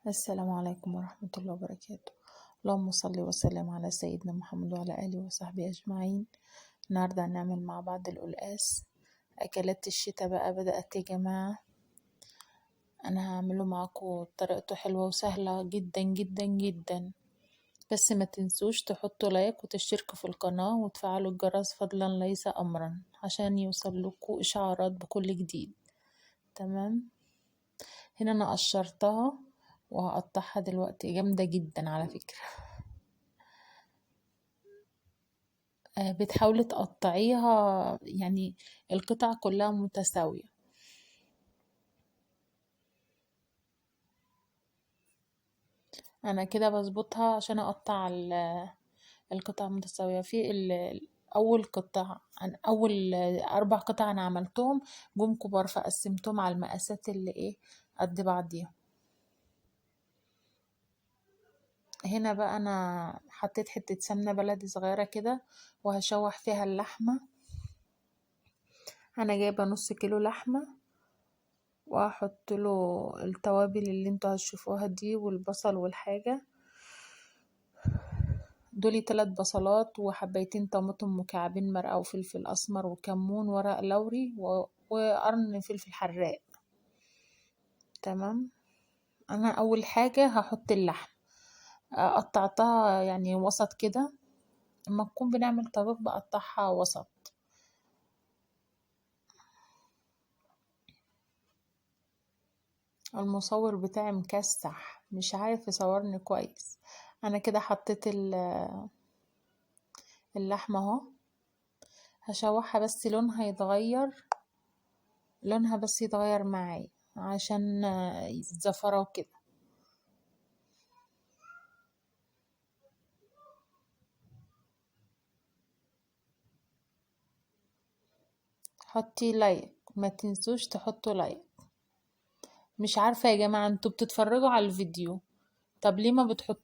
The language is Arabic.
السلام عليكم ورحمة الله وبركاته. اللهم صل وسلم على سيدنا محمد وعلى آله وصحبه أجمعين. النهاردة هنعمل مع بعض القلقاس. أكلات الشتاء بقى بدأت يا جماعة. أنا هعمله معاكم، طريقته حلوة وسهلة جدا جدا جدا، بس ما تنسوش تحطوا لايك وتشتركوا في القناة وتفعلوا الجرس فضلا ليس أمرا عشان يوصل لكم إشعارات بكل جديد. تمام. هنا أنا قشرتها وهقطعها دلوقتي، جامدة جدا على فكرة. بتحاولي تقطعيها يعني القطع كلها متساوية. انا كده بظبطها عشان اقطع القطع متساوية. في اول قطع، اول 4 قطع انا عملتهم جم كبار، فقسمتهم على المقاسات اللي قد بعضيها. هنا بقى انا حطيت حتة سمنة بلدي صغيرة كده وهشوح فيها اللحمة. انا جايبة نص كيلو لحمة واحط له التوابل اللي انتوا هتشوفوها دي والبصل والحاجة دولي 3 بصلات وحبيتين طماطم مكعبين مرقة وفلفل اسمر وكمون ورق لوري وقرن فلفل حراق. تمام. انا اول حاجة هحط اللحم، قطعتها يعني وسط كده. اما نكون بنعمل طبيخ بقطعها وسط. المصور بتاعي مكسح مش عارف يصورني كويس. انا كده حطيت اللحمة اهو، هشوحها بس لونها يتغير، لونها بس يتغير معايا عشان الزفرة وكده. حطي لايك، ما تنسوش تحطوا لايك. مش عارفة يا جماعة انتوا بتتفرجوا على الفيديو، طب ليه ما بتحطوا